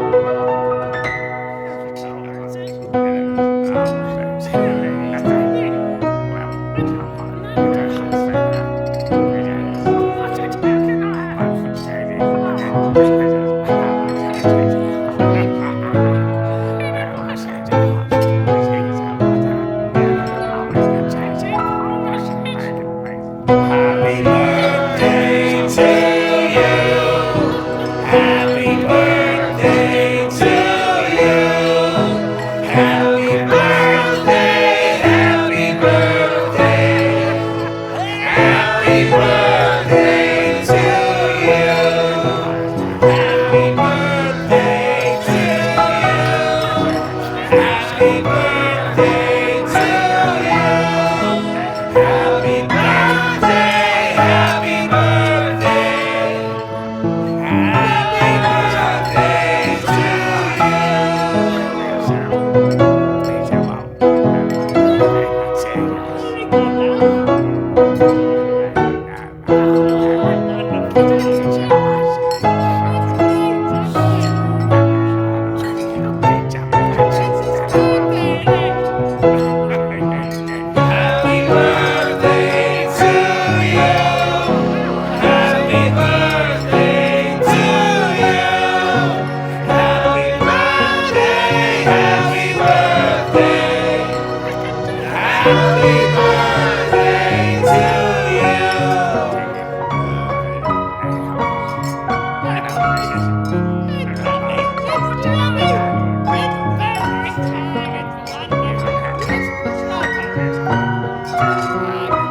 Happy birthday to you. Happy birthday to you. Happy birthday, happy birthday. Happy birthday to you. Happy birthday to you. Happy birthday to you. Happy birthday. Happy birthday, happy birthday to you.